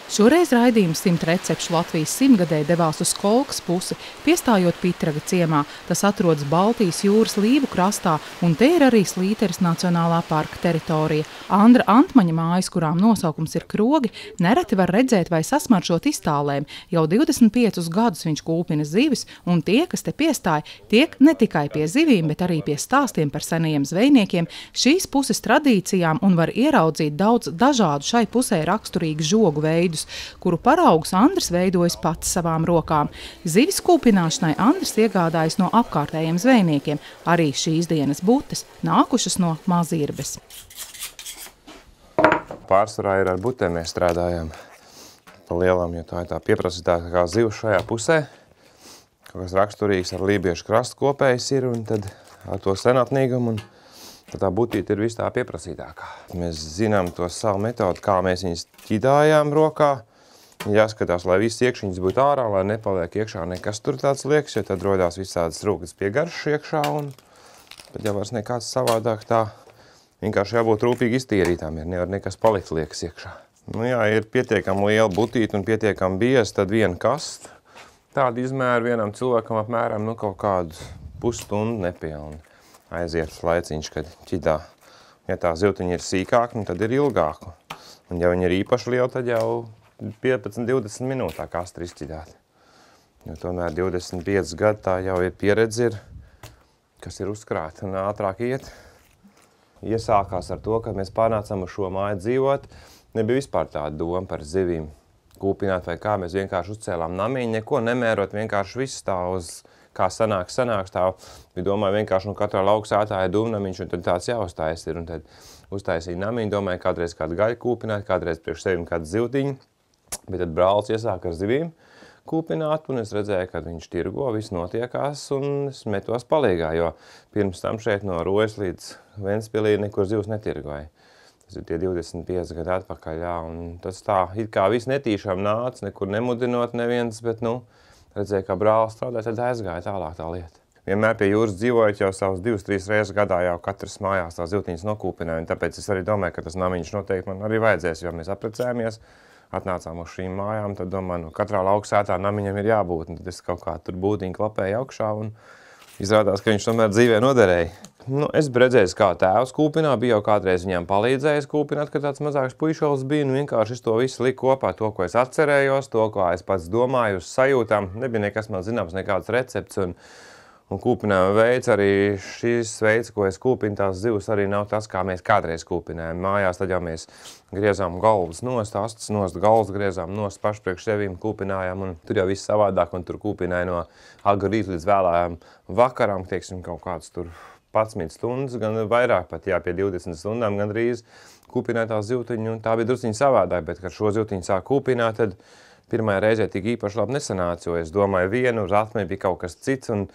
Šoreiz raidījums 100 recepšu Latvijas 100-gadē devās uz Kolkas pusi, piestājot Pitraga ciemā. Tas atrodas Baltijas jūras Līvu krastā, un te ir arī Slīteres Nacionālā parka teritorija. Andra Antmaņa mājas, kurām nosaukums ir Krogi, nereti var redzēt vai sasmaršot iztālēm. Jau 25 gadus viņš kūpina zivis, un tie, kas te piestāja, tiek ne tikai pie zivīm, bet arī pie stāstiem par senajiem zvejniekiem, šīs puses tradīcijām un var ieraudzīt daudz dažādu šai pusē raksturīgu žogu veidus, kuru paraugus Andris veidojas pats savām rokām. Zivis kūpināšanai Andris iegādājas no apkārtējiem zvejniekiem. Arī šīs dienas butes nākušas no Mazirbes. Pārsvarā ir ar butēm mēs strādājam pa lielām, jo tā ir tā pieprasītākā zivs šajā pusē. Kaut kas raksturīgs ar lībiešu krastu kopējs ir, un tad ar to senatnīgumu, un tā butīte ir vis tā pieprasītākā. Mēs zinām to savu metodu, kā mēs viņas ķidājām rokā. Jāskatās, lai viss iekšķiņas būtu ārā, lai nepaliek iekšā nekas tur tāds liekas, jo tad rodās visādas rūkas piegaršas iekšā, un tad jau vairs nekāds savādāk tā vienkārši jābūt rūpīgi iztīrītām, ja nevar nekas palikt liekas iekšā. Nu jā, ir pietiekami liela butīte un pietiekami bieza, tad viena kasta. Tāda izmēra vienam cilvēkam apmēram kaut kādu pusstundu nepilni. Aiziet laiciņš, kad ķidā. Ja tā zivtiņa ir sīkāka, tad ir ilgāka. Un ja viņa ir īpaši liela, tad jau 15-20 minūtā kasta ir izķidāta. Jo tomēr 25 gadi tā jau ir pieredze, kas ir uzkrāta un ātrāk iet. Iesākās ar to, kad mēs pārnācām uz šo māju dzīvot, nebija vispār tāda doma par zivīm kūpināt vai kā. Mēs vienkārši uzcēlām namiņu, neko nemērot, vienkārši viss tā uz kā sanāks, tā bija domāju vienkārši katrā lauksētā ir dūmnamiņš, un tad tāds jāuztais ir. Un tad uztaisīja namiņu, domāju kādreiz kādu gaļu kūpināt, kādreiz priekš sevim kādu zivtiņu. Bet tad brālis iesāka ar zivīm kūpināt, un es redzēju, kad viņš tirgo, viss notiekās, un es metos palīgā, jo pirms tam šeit no Rojas līdz Ventspilī nekur zivs netirgoja. Tas ir tie 25 gadi atpakaļ, jā, un tas tā, it kā viss netīšām nāca, nekur nemudinot neviens, bet, redzēju, kā brālis strādāja, tad aizgāja tālāk tā lieta. Vienmēr pie jūras dzīvojot jau savus 2-3 reizes gadā jau katras mājās tās zivtiņas nokūpināja, un tāpēc es arī domāju, ka tas namiņš noteikti man arī vajadzēs, jo mēs apprecējāmies, atnācām uz šīm mājām, tad domāju, katrā lauksētā namiņam ir jābūt, un tad es kaut kā tur būtiņu klapēju augšā, un izrādās, ka viņš tomēr dzīvē noderēja. Es redzēju, kā tēvs kūpinā, bija jau kādreiz viņam palīdzējis kūpināt, kad tāds mazāks puišols bija, un vienkārši es to visu liku kopā, to, ko es atcerējos, to, ko es pats domāju, uz sajūtām. Nebija nekas man zināms, nekāds recepts, un kūpinājuma veids, arī šīs veids, ko es kūpinu, tās zivs arī nav tas, kā mēs kādreiz kūpinājām. Mājās tad jau mēs griezām galvas nost, astas nost, galvas griezām nost, paši priekš sevīm kūpinājām, un tur jau viss savādāk, un tur kūpināja no agru rīta līdz vēlājām vakaram, teiksim, kaut kāds tur 11 stundas, gan vairāk pat, jā, pie 20 stundām gandrīz kūpināja tā zivtiņu, un tā bija drusciņa savādāk, bet, kad šo zivtiņu sāk kūpināt, tad pirmajā reizē tik īpaši labi nesanāca, jo es domāju vienu, uz atmēji bija kaut kas cits, un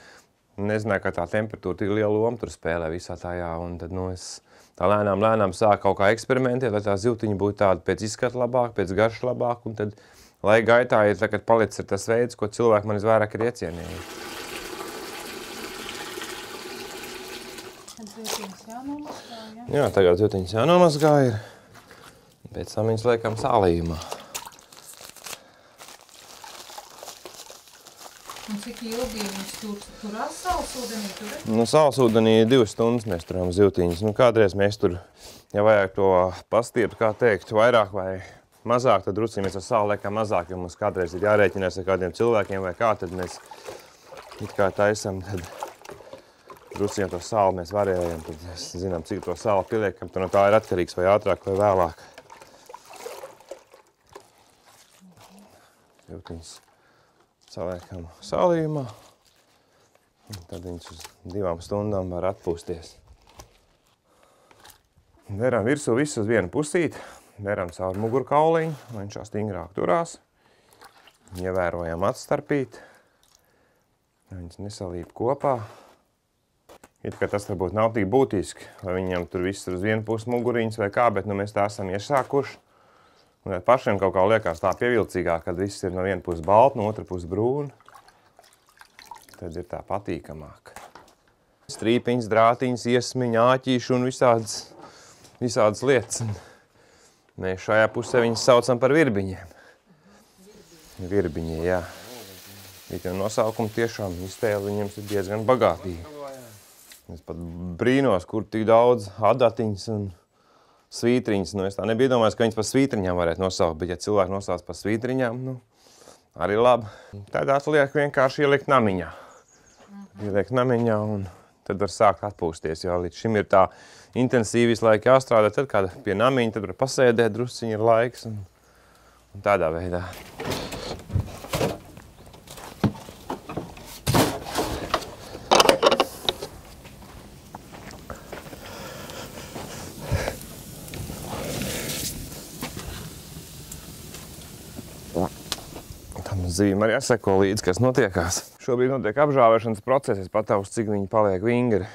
nezināju, ka tā temperatūra tik lielu lomu tur spēlē visā tajā, un tad, es tā lēnām sāku kaut kā eksperimentēt, lai tā zivtiņa būtu tāda pēc izskata labāk, pēc garša labāk, un tad, lai gaitā ir tagad palicis tas veids, ko cilvēki man visvairāk ir iecienījuši. Jā, tagad zivtiņas jānomazgā ir, pēc tam viņas liekam sālījumā. Un cik ilgi viņas turās saulsūdenī? Saulsūdenī 2 stundas mēs turām zivtiņas. Kādreiz mēs tur, ja vajag to pastiept, kā teikt, vairāk vai mazāk, tad drusciņ mēs ar sāli liekam mazāk, jo mums kādreiz ir jārēķinās ar kādiem cilvēkiem vai kā, tad mēs it kā taisam, tad drusciņ to sāli mēs varējam, tad mēs zinām, cik to sāli pieliekam, tad no tā ir atkarīgs vai ātrāk vai vēlāk. Zivtiņas saliekam sālījumā, un tad viņš uz 2 stundām var atpūsties. Veram virsū visu uz vienu pusīti, veram caur mugurkauliņu, lai viņš stingrāk turās. Ievērojam atstarpīt, lai viņas nesalīp kopā. It kā tas varbūt nav tik būtiski, lai viņam tur viss ir uz vienu pusi muguriņas vai kā, bet mēs tā esam iesākuši. Un pašiem kaut kā liekas tā pievilcīgāk, kad viss ir no viena puses balta, no otra puses brūna. Tad ir tā patīkamāk. Strīpiņas, drātiņas, iesmiņa, āķīši un visādas lietas. Mēs šajā pusē viņas saucam par virbiņiem. Virbiņi, jā. Bet jau nosaukumi tiešām iztēle viņiem ir diezgan bagātīga. Es pat brīnos, kur tik daudz adatiņas un svītriņas. Nu, es tā nebiju domājis, ka viņas par svītriņām varētu nosaukt, bet ja cilvēki nosauc par svītriņām, nu, arī labi. Tad atliek vienkārši ielikt namiņā. Ieliek namiņā un tad var sākt atpūsties, jo līdz šim ir tā intensīvi visu laiku jāstrādā. Tad, kad pie namiņa, tad var pasēdēt, drusciņi ir laiks un tādā veidā. Zivīm arī jāseko līdzi, kas notiekās. Šobrīd notiek apžāvēšanas process, es pataustu, cik viņi paliek vingri.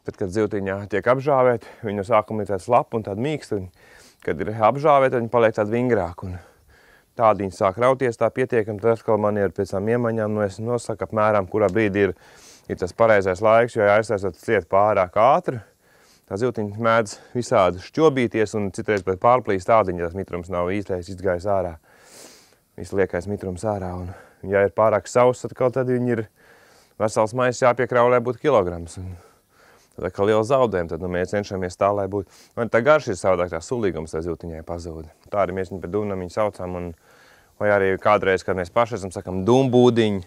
Tad, kad zivtiņā tiek apžāvēti, viņi no sākuma ir tāds lapa un tāda mīksta. Kad ir apžāvēti, viņi paliek tādi vingrāki. Tādi viņi sāk rauties tā pietiekami, tad atkal man ir pēc tām iemaņām, es nosaku apmēram, kurā brīdī ir tas pareizais laiks, jo aiztaisot ciet pārāk ātri. Tā zivtiņa mēdz visādi šķobīties un citreiz pat pārplīst tādiņa, tas mitrums nav īstais izgājis ārā. Viss liekais mitrums ārā, un ja ir pārāk sauss, tad viņi ir vesels maiss jāpiekrauj, lai būtu kilograms. Tad kā liela zaudējuma, tad mēs cenšamies tā, lai būtu. Man tā garša ir savādāk, tā sulīgums tā zivtiņai pazūda. Tā arī mēs viņu par dūmnamiņu saucam, vai arī kādreiz, kad mēs paši esam, sakam, dūmbūdiņi,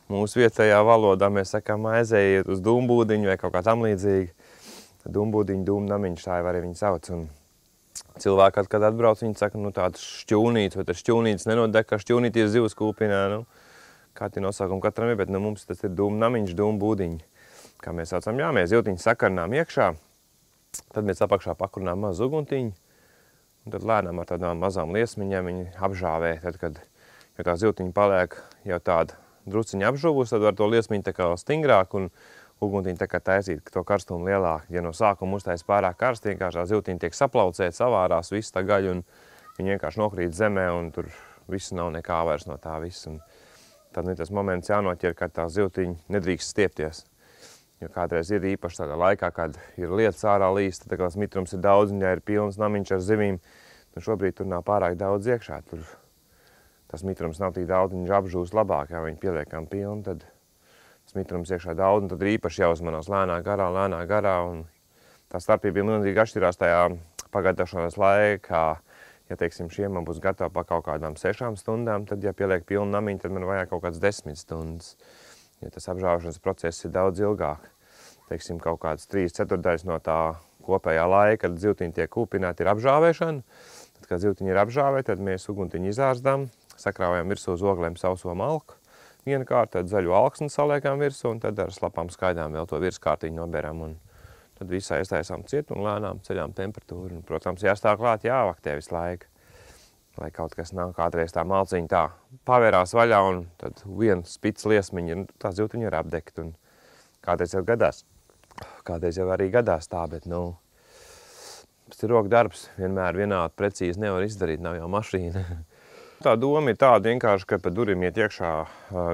mūsu vietējā valodā mēs sakam, aizejiet uz dūmbūdiņu vai kaut kā tam līdzīgi. Dūmbūdiņu, dūmnamiņš, tā arī viņi sauc. Cilvēki, kad atbrauc, viņi saka, nu tādas šķūnītes, vai tas šķūnītes nenodeg, ka šķūnīti ir zivs kūpinā, nu, kā tie nosaukumi katram ir, bet nu, mums tas ir dūmnamiņš, dūmbūdiņi, kā mēs saucam, jā, mēs zivtiņu sakarinām iekšā, tad mēs apakšā pakurinām mazu uguntiņu, un tad lēnām ar tādām mazām liesmiņām viņi apžāvē, tad, kad jo tā zivtiņa paliek jau tāda drusciņa apžuvus, tad var to liesmiņu tā kā stingrāk un uguntiņu tā kā taisīt to karstumu lielāk. Ja no sākuma uztais pārāk karsti, vienkārši tā zivtiņa tiek saplaucēt, savārās viss tā gaļa un viņi vienkārši nokrīt zemē un tur viss nav nekā vairs no tā viss. Un tad tas moments jānoķer, kad tā zivtiņa nedrīkst stiepties. Jo kādreiz ir īpaši tādā laikā, kad ir lietas ārā līst, tad tas mitrums ir daudz un ja ir pilns namiņš ar zivīm, tad šobrīd tur nav pārāk daudz iekšā. Tur tas mitrums nav tik daudz, viņš apžūst labāk, ja viņi pieliekam pilni, tad mitrums iekšā daudz, un tad ir īpaši jāuzmanās lēnā garā, un tā starpība milzīgi atšķirās tajā pagaidošanās laikā. Ja, teiksim, šiem man būs gatava pa kaut kādām 6 stundām, tad, ja pieliek pilnu namiņu, tad man vajag kaut kāds 10 stundas. Ja tas apžāvēšanas process ir daudz ilgāk. Teiksim, kaut kāds 3/4 no tā kopējā laika, kad zivtiņi tiek kūpināti, ir apžāvēšana. Tad, kad zivtiņi ir apžāvēti, tad mēs uguntiņu izārsdām, sakrāvējam virsū uz oglēm sauso malku. Vienu kārtu, tad zaļu alksni saliekām virsū, un tad ar slapām skaidām vēl to virskārtiņu noberam. Un tad visu aiztaisām ciet un lēnām ceļām temperatūru. Un, protams, jāstāv klāt, jāvaktē visu laiku, lai kaut kas nav kādreiz tā malciņa tā pavērās vaļā, un tad viena spits liesmiņa, tā zivtiņa ir apdegt. Un kādreiz jau gadās. Kādreiz jau arī gadās tā, bet, nu, tas ir roku darbs. Vienmēr vienādi precīzi nevar izdarīt, nav jau mašīna. Tā doma ir tāda vienkārši, ka pa durvīm iet iekšā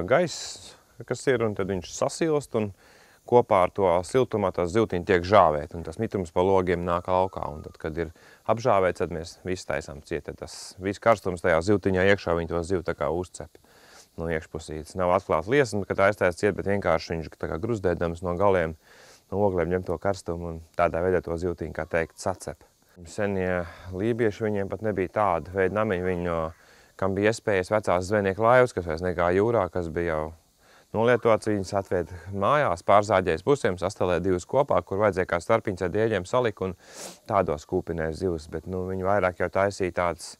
gaiss, kas ir, un tad viņš sasilst, un kopā ar to siltumā tās zivtiņi tiek žāvēt, un tas mitrums pa logiem nāk laukā. Un tad, kad ir apžāvēts, tad mēs visu taisām ciet. Tad tas viss karstums tajā zivtiņā iekšā, viņi to zivu tā kā uzcep no iekšpusītes. Nav atklāt liesma, kad aiztais ciet, bet vienkārši viņš tā kā gruzdēdams no galiem, no oglēm ņem to karstumu, un tādā veidā to zivtiņu, kā teikt, sacep. Senie lībieši, viņiem pat nebija tāda veida namiņi, viņi kam bija iespējas vecās zvejnieku laivas, kas vairs negāja jūrā, kas bija jau nolietots, viņas atved mājās, pārzāģējas pusēm, sastelē divas kopā, kur vajadzēja kā starpiņas ar dieļiem salikt un tādos kūpinēs zivs, bet nu, viņi vairāk jau taisīja tāds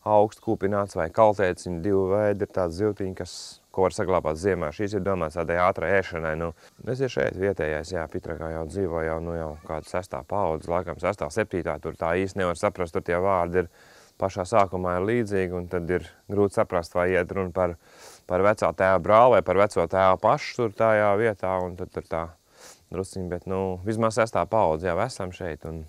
augstu kūpināts vai kaltēts, viņi divu veidu ir tāds zivtiņi, ko var saglabāt ziemā. Šīs ir domāts tādai ātrai ēšanai. Nu, es ir šeit vietējais, jā, Pitragā jau dzīvo jau kāda 6. paudze, laikam 6., 7. tur tā īsti nevar saprast, tur tie vārdi ir pašā sākumā ir līdzīgi, un tad ir grūti saprast, vai iet runa par vecā tēva brāli vai par veco tēva pašu tur tajā vietā, un tad ir tā drusciņi, bet, nu, vismaz 6. paudze jau esam šeit un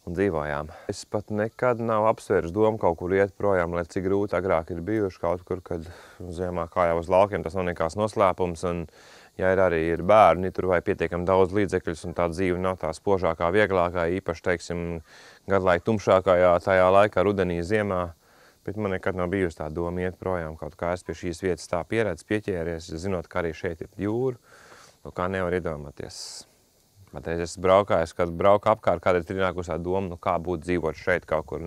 dzīvojām. Es pat nekad nav apsvērs domu kaut kur iet projām, lai cik grūti agrāk ir bijuši kaut kur, kad ziemā kā jau uz laukiem, tas nav nekāds noslēpums, un ja ir bērni, tur vai pietiekami daudz līdzekļus, un tā dzīve nav tā spožākā, vieglākā, īpaši, teiksim, gadlaika tumšākajā tajā laikā, rudenī, ziemā, Bet man nekad nav bijusi tā doma iet projām, kaut kā es pie šīs vietas tā pieredzi pieķēries, zinot, ka arī šeit ir jūra, no kā nevar iedomāties. Bet es braukājos, kad brauku apkārt, kādreiz ir ienākusi tā doma, kā būtu dzīvot šeit kaut kur.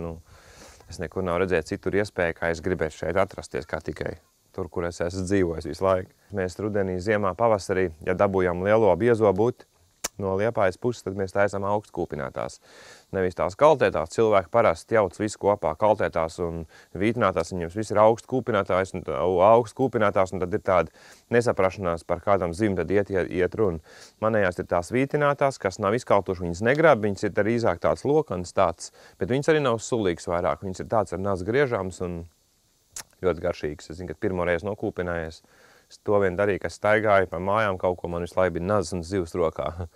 Es nekur nav redzējis citur iespēju, kā es gribētu šeit atrasties, kā tikai tur, kur es esmu dzīvojis visu laiku. Mēs rudenī, ziemā, pavasarī, ja dabūjam lielo biezo buti no Liepājas puses, tad mēs taisām augstkūpinātās. Nevis tās kaltētās, cilvēki parasti jauc visu kopā, kaltētās un vītinātās, viņiem viss ir augstkūpinātās, un tad ir tāda nesaprašanās par kādam zivim, tad iet runa. Manējās ir tās vītinātās, kas nav izkaltuši, viņas negrab, viņas ir drīzāk tāds lokans tāds, bet viņas arī nav sulīgas vairāk, viņas ir tāds ar nāc griežams un ļoti garšīgs. Es zinu, kad pirmo reizi nokūpinājies, es to vien darīju, ka staigāju pa mājām kaut ko, man visu laiku bija nazas un zivs rokā,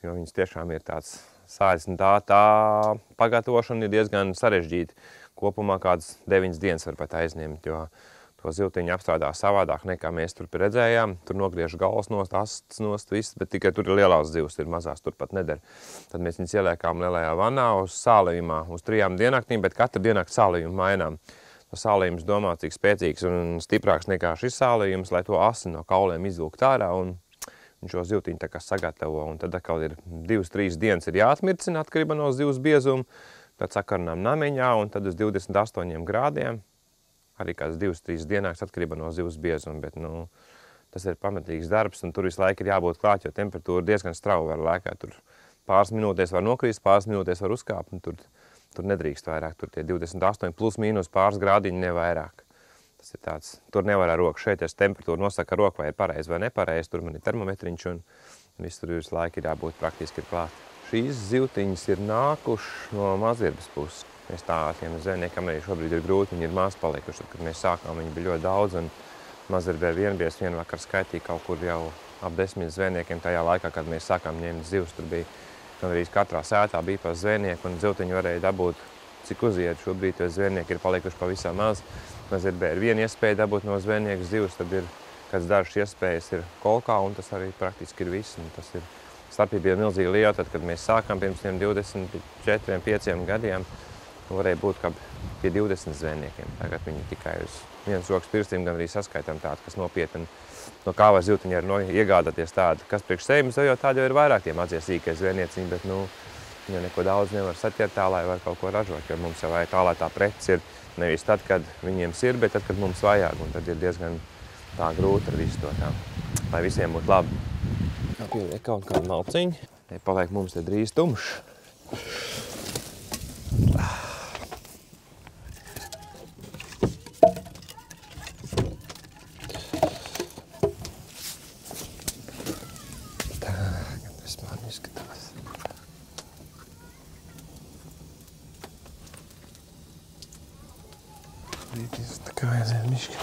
jo viņas tiešām ir tāds sāļas, un tā pagatavošana ir diezgan sarežģīta. Kopumā kādas 9 dienas var pat aizņemt, jo to zivtiņu apstrādā savādāk nekā mēs tur redzējām. Tur nogriež galvas nost, astes nost, viss, bet tikai tur ir lielās zivs, ir mazās, tur pat neder. Tad mēs viņas ieliekām lielajā vanā uz sālījumā, uz 3 diennaktīm, bet katru diennakti sālījumu mainām. Tas sālījums domā, cik spēcīgs un stiprāks nekā šis sālījums, lai to asi no kauliem izvilkt ārā un šo zivtiņu tā kā sagatavo. Un tad atkal ir 2-3 dienas ir jāatmircina atkarībā no zivs biezuma, tad sakarinām namiņā un tad uz 28 grādiem, arī kāds 2-3 dienāks atkarībā no zivs biezuma, bet tas ir pamatīgs darbs un tur visu laiku ir jābūt klāt, jo temperatūra diezgan strauji var lēkāt. Tur pāris minūtēs var nokrīst, pāris minūtēs var uzkāpt un tur nedrīkst vairāk, tur tie 28 plus mīnus pāris grādiņi nevairāk. Tas ir tāds, tur nevar ar roku. Šeit es temperatūru nosaka ar roku, vai ir pareizi vai nepareizi, tur man ir termometriņš un viss tur visu laiku ir jābūt praktiski ir klāt. Šīs zivtiņas ir nākuši no Mazirbas puses. Mēs tā tiem zvejniekiem arī šobrīd ir grūti, viņi ir maz palikuši. Kad mēs sākām, viņi bija ļoti daudz un Mazirbē vien vakar skaitīja kaut kur jau ap 10 zvejniekiem tajā laikā, kad mēs sākām ņemt zivs. Tur bija arī katrā sētā bija pa zvejnieku un zivtiņu varēja dabūt, cik uziet. Šobrīd jo zvejnieki ir palikuši pavisam maz. Mazirbē ir viena iespēja dabūt no zvejnieku zivs, tad ir kāds dažas iespējas ir kolkā un tas arī praktiski ir viss. Un tas ir starpība ir milzīgi liela, tad, kad mēs sākām pirms 24-5 gadiem, varēja būt kā pie 20 zvejniekiem. Tagad viņi tikai uz vienas rokas pirkstiem gan arī saskaitām tādu, kas nopietni. No kā var zivtiņi arī iegādāties tādu, kas priekš sevis jau tādi jau ir vairāk tie mazie sīkie zvejnieciņi, bet viņi neko daudz nevar saķert tā, lai var kaut ko ražot, jo mums jau vajag tā, lai tā preces ir nevis tad, kad viņiem ir, bet tad, kad mums vajag, un tad ir diezgan tā grūti ar visu to tā, lai visiem būtu labi. Pieliek kaut kādu malciņu, paliek mums te drīz tumšs. Tā kā aiziet miški.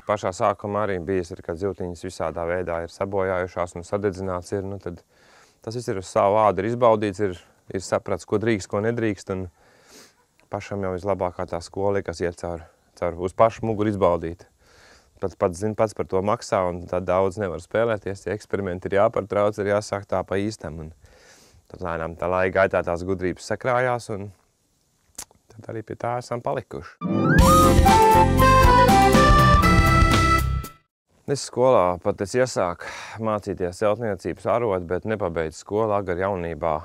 Pašā sākumā arī bijis, kad zivtiņas visādā veidā ir sabojājušās un sadedzināts ir, tad tas viss ir uz savu ādu ir izbaudīts, ir saprats, ko drīkst, ko nedrīkst, un pašam jau vislabākā tā skola, kas iet caur uz pašu muguru izbaudīt. Pats zina, pats par to maksā, un tad daudz nevar spēlēties, tie eksperimenti ir jāpartrauc, ir jāsāk tā pa īstam, un tad lēnām tā laika gaitā tās gudrības sakrājās, un tad arī pie tā esam palikuši. Es skolā pat iesāku mācīties celtniecības arodu, bet nepabeidzu skolu agri jaunībā.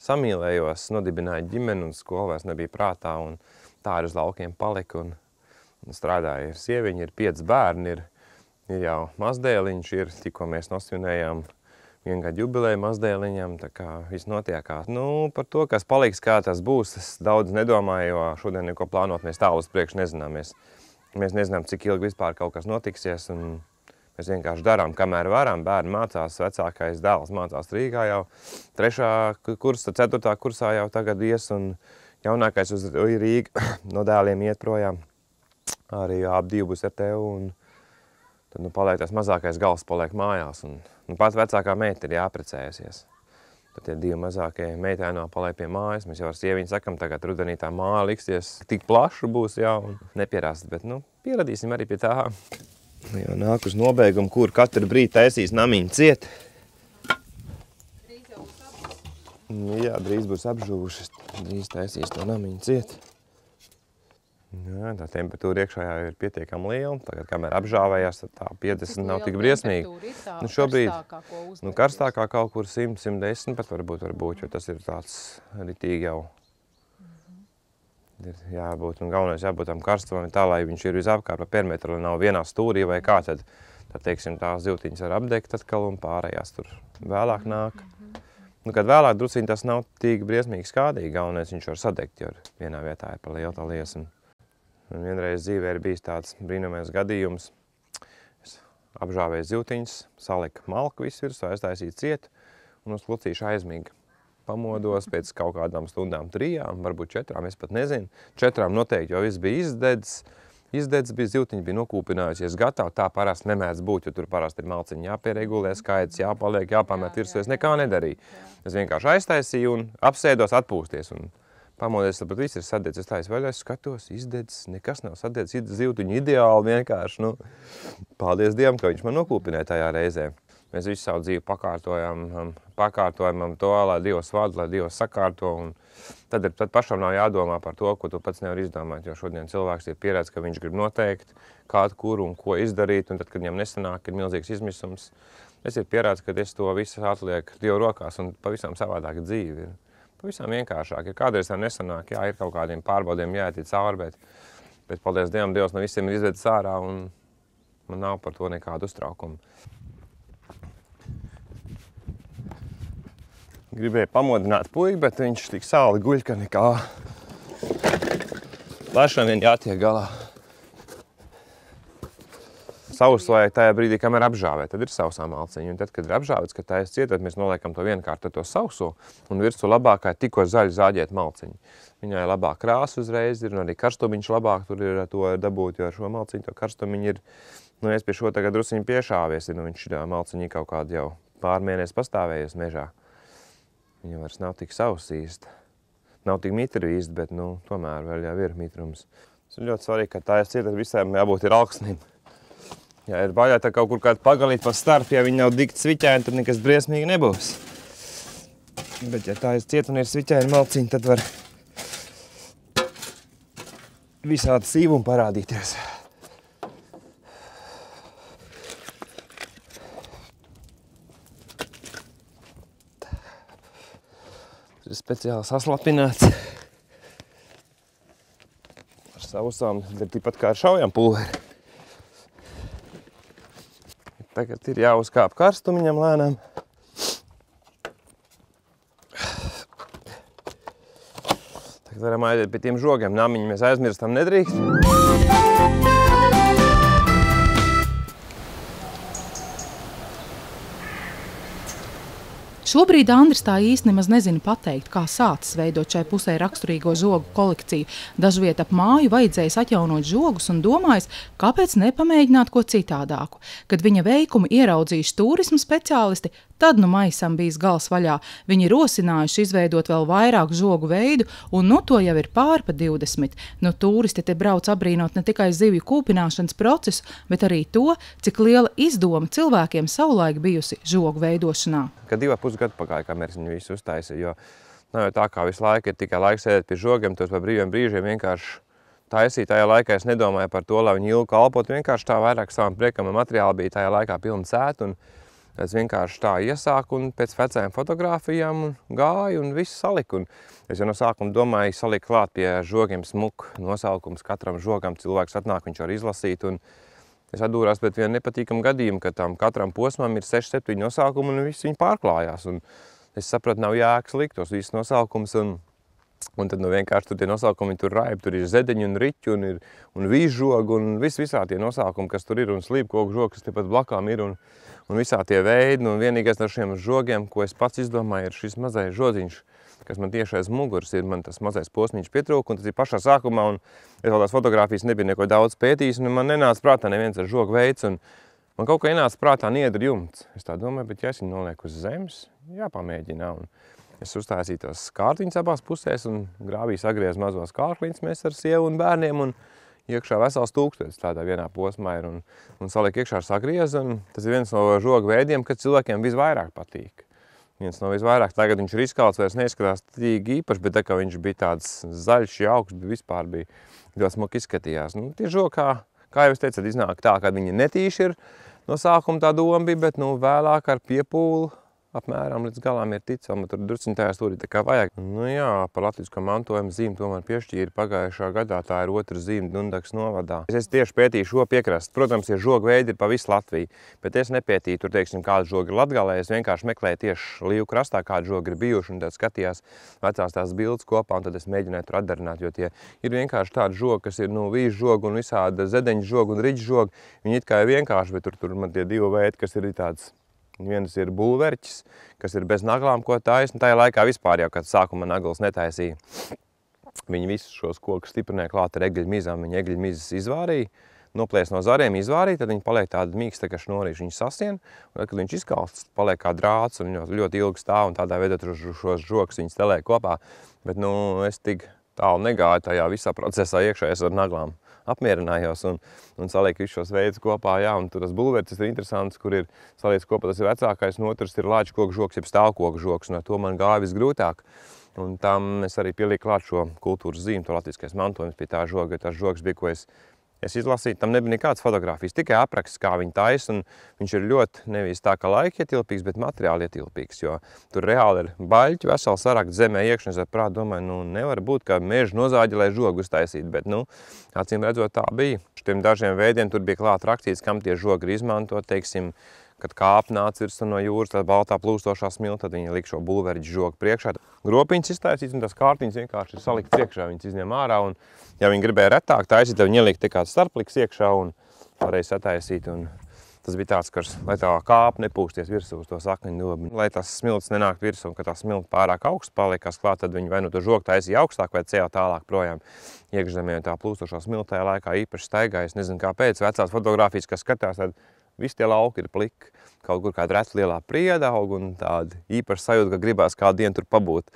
Samīlējos, nodibināju ģimeni un skola vairs nebija prātā un tā arī uz laukiem palika un strādāju. Ir sieviņa, ir 5 bērni, ir jau mazdēliņš, tikko mēs nosvinējām 1 gadu jubileju mazdēliņam, tā kā viss notiekās. Par to, kas paliks, kā tas būs, es daudz nedomāju, jo šodien neko plānot mēs tālu uz priekšu nezinām. Mēs nezinām, cik ilgi vispār kaut kas notiksies, un mēs vienkārši darām, kamēr varam. Bērni mācās, vecākais dēls mācās Rīgā jau 3. kursa, 4. kursā jau tagad ies, un jaunākais uz Rīgu no dēliem iet projām. Arī ap 2 būs ar tevi, un tad paliek tas mazākais gals paliek mājās, un pat vecākā meita ir jāprecējusies. Tad tie 2 mazākie meitēno paliek pie mājas. Mēs jau ar sieviņu sakam, tagad rudenī tā māja liksies tik plaša būs, jā, un nepierast, bet, nu, pieradīsim arī pie tā. Jau nāk uz nobeigumu, kur katru brīdi taisīs namiņu ciet. Jā, drīz būs apžuvušas, drīz taisīs to namiņu ciet. Jā, tā temperatūra iekšā jau ir pietiekami liela. Tagad, kamēr apžāvējās, tad tā 50 nav tik briesmīgi. Nu, šobrīd karstākā kaut kur 100, 110 pat varbūt, jo tas ir tāds ritīgi jau. Ir jābūt, un galvenais jābūt tam karstumam tā, lai viņš ir visapkārt pa perimetru, lai nav vienā stūrī vai kā, tad teiksim, tās zivtiņas var apdegt atkal un pārējās tur vēlāk nāk. Nu, kad vēlāk druciņi tas nav tik briesmīgi skādīgi, galvenais viņš var sadegt, jo vienā vietā ir pa liela tā liesma. Un vienreiz dzīvē ir bijis tāds brīnumains gadījums. Es apžāvēju zivtiņas, saliku malku visu virsū, aiztaisīju cietu un uz lucīšu aizmiga. Pamodos pēc kaut kādām stundām 3, varbūt 4, es pat nezinu. 4 noteikti, jo viss bija izdedz bija zivtiņa, bija nokūpinājusies gatavi. Tā parasti nemēdz būt, jo tur parasti ir malciņi jāpieregulē, skaits jāpaliek, jāpamet virsū. Es nekā nedarīju. Es vienkārši aiztaisīju un apsēdos atpūsties. Un pamodies, tad viss ir sadedz. Es taisu vaļā, skatos, izdedz, nekas nav sadedz. Zivtiņu ideāli vienkārši. Nu, paldies Dievam, ka viņš man nokūpināja tajā reizē. Mēs visu savu dzīvi pakārtojam to, lai Dievs vada, lai Dievs sakārto. Un tad pašam nav jādomā par to, ko tu pats nevar izdomāt, jo šodien cilvēks ir pieredz, ka viņš grib noteikt, kādu, kur un ko izdarīt, un tad, kad viņam nesanāk, ir milzīgs izmisums. Es ir pieredz, ka es to visu atlieku Dievu rokās un pavisam savādāk dzīvi. Pavisam vienkāršāk. Ja kādreiz tā nesanāk, jā, ir kaut kādiem pārbaudiem jāiet cauri, bet paldies Dievam, Dievs no visiem ir izvedis ārā, un man nav par to nekādu uztraukumu. Gribēju pamodināt puiku, bet viņš tik sāli guļ, ka nekā. Lēšana vien jātiek galā. Sausu vajag tajā brīdī, kamēr apžāvē, tad ir sausā malciņa. Un tad, kad ir apžāvēts, kad tā ir cieta, tad mēs noliekam to vienkārt ar to sauso, un virsū labākā ir tikko zaļu zāģēt malciņu. Viņai labāk krāsa uzreiz ir, un arī karstumiņš labāk tur ir to dabūt, jo ar šo malciņu to karstumiņu ir, nu, es pie šo tagad drusiņu piešāvies, nu, viņš ir malciņi kaut kādu jau pārmēnesi pastāvējies mežā. Viņa vairs nav tik sausa īsti. Nav tik mitru īsti, bet, nu, tomēr vēl jau ir mitrums. Tas ir ļoti svarīgi, ka tā ir cieta, visiem jābūt ir alksnim. Ja ir vaļā tā kaut kur kāda pagalīt pa starp, ja viņi nav dikti sviķēni, tad nekas briesmīgi nebūs. Bet, ja tā ir cieta un ir sviķēni malciņi, tad var visādi sīvumi parādīties. Tas ir speciāli saslapināts. Ar sausām, tad tikpat kā ar šaujam pulveri. Tagad ir jāuzkāp karstumiņam lēnām. Tagad varam aiziet pie tiem žogiem. Namiņu mēs aizmirstam nedrīkst. Šobrīd Andris tā īsti nemaz nezina pateikt, kā sācis veidot šai pusē raksturīgo žogu kolekciju. Dažviet ap māju vajadzējis atjaunot žogus un domājis, kāpēc nepamēģināt ko citādāku. Kad viņa veikumu ieraudzījuši turisma speciālisti, tad nu maisam bijis gals vaļā. Viņi rosinājuši izveidot vēl vairāk žogu veidu, un nu to jau ir pāri pa 20. Nu turisti te brauc abrīnot ne tikai zivju kūpināšanas procesu, bet arī to, cik liela izdoma cilvēkiem savulaik bijusi žogu veidošanā. Kad 2,5 gadu pagāja, kamēr viņi visu uztaisīja, jo nav jau tā, kā visu laiku ir tikai laiks sēdēt pie žogiem, tos pa brīviem brīžiem vienkārši taisīt. Tajā laikā es nedomāju par to, lai viņi ilgi kalpot, vienkārši tā vairāk savam priekam materiāli bija tajā laikā pilna sēta, un es vienkārši tā iesāku un pēc vecajām fotogrāfijām un gāju un visu saliku. Un es jau no sākuma domāju salikt klāt pie žogiem smuku nosaukums katram žogam, cilvēks atnāk, viņš var izlasīt. Un es atdūrās pēc vienu nepatīkamu gadījumu, ka tam katram posmam ir 6-7 nosaukumi un viss viņi pārklājās. Un es sapratu, nav jēgas likt tos visus nosaukumus. Un tad nu vienkārši tur tie nosaukumi tur raibi, tur ir zedeņi un riķi un vīžžogi un visā tie nosaukumi, kas tur ir, un slīpkoku žogi, kas tepat blakām ir, un visā tie veidi. Un vienīgais no šiem žogiem, ko es pats izdomāju, ir šis mazais žodziņš, kas man tieši aiz muguras ir, man tas mazais posmiņš pietrūka, un tas ir pašā sākumā, un es vēl tās fotogrāfijas nebiju neko daudz pētījis, un man nenāca prātā neviens ar žogu veids, un man kaut kā ienāca prātā niedru jumts. Es tā domāju, bet ja es viņu nolieku uz zemes, jāpamēģina. Un es uztaisīju tos kārtiņus abās pusēs un grāvī sagriez mazos kārkliņus mēs ar sievu un bērniem. Un iekšā vesels 1000 tādā vienā posmā ir un saliek iekšā ar sagriez. Un tas ir viens no žogu veidiem, kad cilvēkiem visvairāk patīk. Viens no visvairāk. Tagad viņš ir izkalts, vairs neizskatās tīgi īpaši, bet tā kā viņš bija tāds zaļš, jauks, vispār bija ļoti smuki izskatījās. Nu, tie žogi, kā jau es teicu, iznāk tā, ka viņi netīši ir no sākuma tā doma bija, bet vēlāk ar piepūli apmēram līdz galām ir ticama, tur drusciņ tajā stūrī tā kā vajag. Nu jā, par latvisko mantojumu zīmi tomēr piešķīri pagājušā gadā, tā ir otra zīme Dundagas novadā. Es tieši pētīju šo piekrastu. Protams, ja žogu veidi ir pa visu Latviju, bet es nepētīju tur, teiksim, kāda žoga ir Latgalē. Es vienkārši meklēju tieši Līvu krastā, kāda žoga ir bijuši, un tad skatījās vecās tās bildes kopā, un tad es mēģināju tur atdarināt, jo tie ir vienkārši tādi žogi, kas ir vīžu žogi un visāda zedeņu žogi un riģu žogi. Viņi it kā ir vienkārši, bet tur man tie divi veidi, kas ir tāds. Viens ir bulverķis, kas ir bez naglām, ko taisni. Tajā laikā vispār jau, kad sākumā naglas netaisīja, viņi visus šos kokus stiprināja klāt ar egļmizām. Viņi egļmizas izvārīja, noplies no zariem, izvārīja, tad viņi paliek tādi mīksti, kā šnurīši. Viņi sasien, un tad, kad viņš izkalsts, paliek kā drāts un ļoti ilgi stāv, un tādā veidā šos žogus viņi stelē kopā. Bet es tik tālu negāju tajā visā procesā iekšā, es ar naglām apmierinājos un salieku visus šos veidus kopā. Jā, un tur tas bulvertis ir interesants, kur ir saliec kopā, tas ir vecākais, un otrs ir lāču koku žogs, jeb stāvkoku žogs, un ar to man gāja visgrūtāk. Un tam es arī pielieku klāt šo kultūras zīmi, to latviskais mantojums pie tā žoga. Tas žogs bija, ko es izlasīju, tam nebija nekādas fotogrāfijas, tikai apraksts, kā viņi taisa, un viņš ir ļoti nevis tā kā laika ietilpīgs, bet materiāli ietilpīgs, jo tur reāli ir baļķi, veseli sarakt zemē iekšņi, es ar prātu domāju, nevar būt, ka mežu nozāģi, lai žogu uztaisīt, bet, acīm redzot, tā bija. Šitiem dažiem veidiem tur bija klāt rakstīts, kam tie žogi ir izmantot, teiksim, kad kāp nāca virsū no jūras, tā baltā plūstošā smilta, tad viņi lika šo bulverģu žogu priekšā. Gropiņas iztaisīts, un tās kārtiņas vienkārši ir salikt priekšā, viņas izņem ārā, un ja viņi gribēja retāk taisīt, tad viņi ielika te kāds starpliks iekšā un varēja sataisīt, un tas bija tāds, lai tā kāpa nepūsties virsū uz to sakneņu dobu. Lai tas smilts nenāk virsū, un ka tā smilta pārāk augsts paliekās klāt, tad viņi vai to žogu taisīja augstāk vai cēla tālāk projām iekšzemē, un tā plūstošā smilta tajā laikā īpaši staigāja. Es nezinu kāpēc, vecās fotogrāfijas, kas skatās, tad visi tie lauki ir pliki, kaut kur kāda reta lielā prieda aug un tāda īpaši sajūta, ka gribās kādu dienu tur pabūt.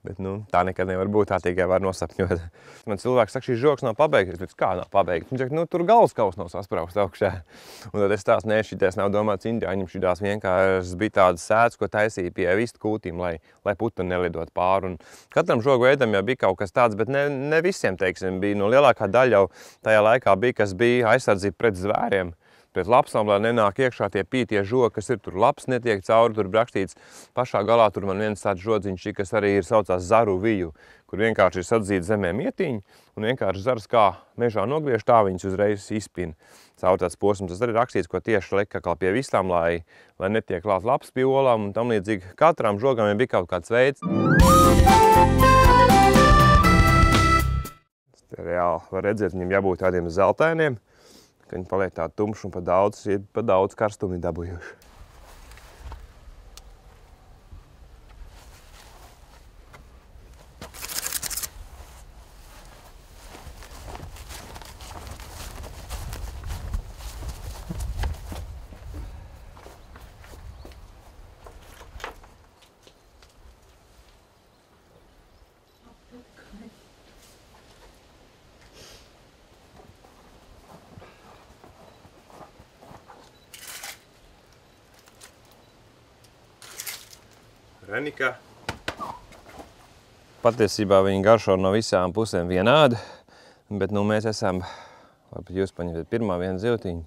Bet tā nekad nevar būt, tā tikai var nosapņot. Man cilvēks saka, šis žogs nav pabeigts, bet kā nav pabeigts? Viņš saka, tur galvaskaus nav sasprausts augšā. Un tad es tās, šitais nav domāts indiāņiem, šitās vienkārši bija tādas sēdz, ko taisīja pie vistu kūtīm, lai putni nelidot pāri. Un katram žogu veidam jau bija kaut kas tāds, bet ne visiem, teiksim, bija. Lielākā daļa jau tajā laikā bija, kas bija aizsardzība pret zvēriem. Pret lapsām, lai nenāk iekšā tie pītie žogi, kas ir tur laps netiek cauri, tur rakstīts pašā galā, tur man viens tāds žodziņš, kas arī ir saucās zaru viju, kur vienkārši ir sadzīti zemē mietiņi, un vienkārši zars kā mežā nogriež, tā viņas uzreiz izpina cauri tāds posms. Tas arī rakstīts, ko tieši lika kā pie vistām, lai netiek klāt laps pie olām, un tam līdzīgi katram žogam bija kaut kāds veids. Te reāli var redzēt, viņam jābūt tādiem zeltainiem, ka viņi paliek tādi tumši un pa daudz karstumi dabūjuši. Renika. Patiesībā viņi garšo no visām pusēm vienādi, bet mēs esam, labi, jūs paņemiet pirmā viena zivtiņa.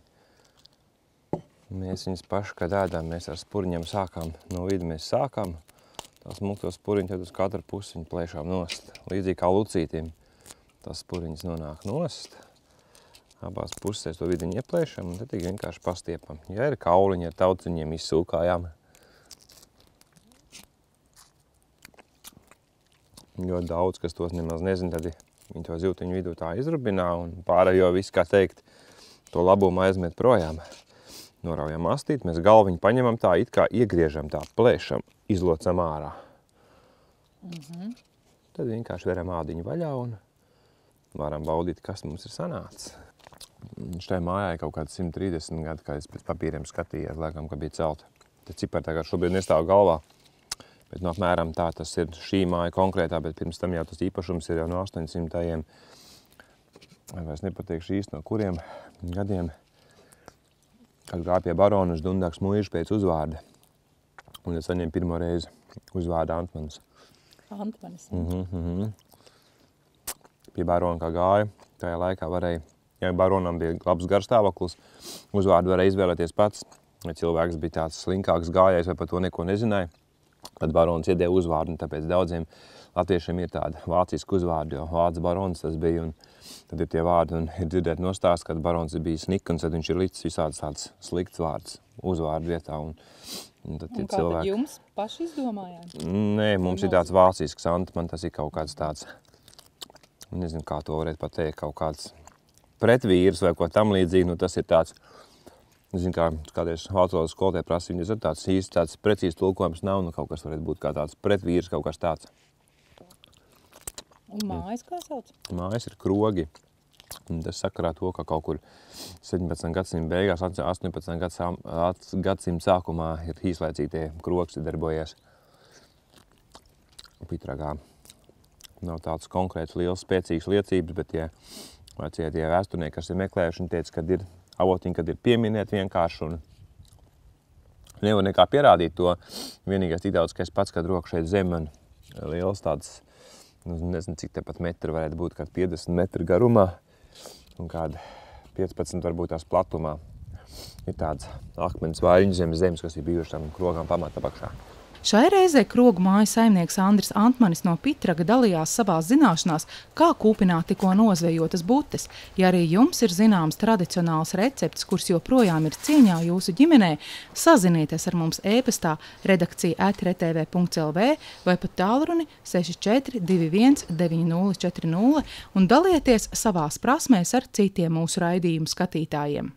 Mēs viņas paši, kad ēdām, mēs ar spuriņiem sākām, no vidu mēs sākām. Tās muktos spuriņi tad uz katru pusi viņi plēšām nost. Līdzīgi kā lucītīm, tās spuriņas nonāk nost. Abās pusēs to vidiņu ieplēšam un tad tik vienkārši pastiepam. Ja ir kauliņi ar tauciņiem izsūkājām. Ļoti daudz, kas tos nemaz nezina, tad viņi to zivtiņu vidū tā izrubinā un pārējo visu, kā teikt, to labumu aizmet projām. Noraujam astīt, mēs galviņu paņemam tā, it kā iegriežam tā, plēšam, izlocam ārā. Tad vienkārši veram ādiņu vaļā un varam baudīt, kas mums ir sanācis. Šitai mājai kaut kāds 130 gadi, kā es pēc papīriem skatījos, laikam, ka bija celta. Te cipari tagad šobrīd nestāv galvā. Bet no apmēram tā tas ir šī māja konkrētā, bet pirms tam jau tas īpašums ir jau no 800. Vairs nepateikšu īsti no kuriem gadiem, kad gāja pie barona uz Dundāks mūžu pēc uzvārda. Un es saņēmu pirmo reizi uzvārdu Antmanis. Antmanis. Pie barona kā gāja, tajā laikā varēja, ja baronam bija labs garstāvoklis, uzvārdu varēja izvēlēties pats. Ja cilvēks bija tāds slinkāks gājējs vai par to neko nezināja, tad barons iedēja uzvārdu, un tāpēc daudziem latviešiem ir tāda vāciska uzvārda, jo vācu barons tas bija, un tad ir tie vārdi, un ir dzirdēt nostāsts, kad barons ir bijis nikns, tad viņš ir licis visāds tāds slikts vārds uzvārdu vietā, un tad un kā tad jums paši izdomājāt? Nē, mums ir tāds vācisks man tas ir kaut kāds tāds, nezinu, kā to varētu pateikt, kaut kāds pretvīrs vai ko tam līdzīgi, nu tas ir tāds, nezinu, kā kādreiz vācu valodas skolotāji prasa, viņas ir tāds īsti, tāds precīzs tulkojums nav, nu kaut kas varētu būt kā tāds pretvīrs, kaut kas tāds. Un mājas kā sauc? Mājas ir Krogi. Un tas sakarā to, ka kaut kur 17. gadsimta beigās, 18. gadsimta sākumā ir īslaicītie krogs darbojies Pitragā. Nav tāds konkrēts liels spēcīgs liecības, bet tie vēsturnieki, kas ir meklējuši, un teica, kad ir avotiņi, kad ir pieminēt vienkārši, un nevar nekā pierādīt to. Vienīgais tik daudz, ka es pats, kad roku šeit zem, man liels tāds, nezinu, cik tepat metri varētu būt, kādi 50 metri garumā un kādi 15 varbūt tās platumā. Ir tāds akmens vaļņu zemes, kas ir bijuši tam krogām pamata apakšā. Šai reizē krogu māju saimnieks Andris Antmanis no Pitraga dalījās savās zināšanās, kā kūpināt tikko nozvejotas butes. Ja arī jums ir zināms tradicionāls recepts, kurš joprojām ir cieņā jūsu ģimenē, sazinieties ar mums e-pastā redakcija@rtv.lv vai pat tālruni 64 21 9040 un dalieties savās prasmēs ar citiem mūsu raidījumu skatītājiem.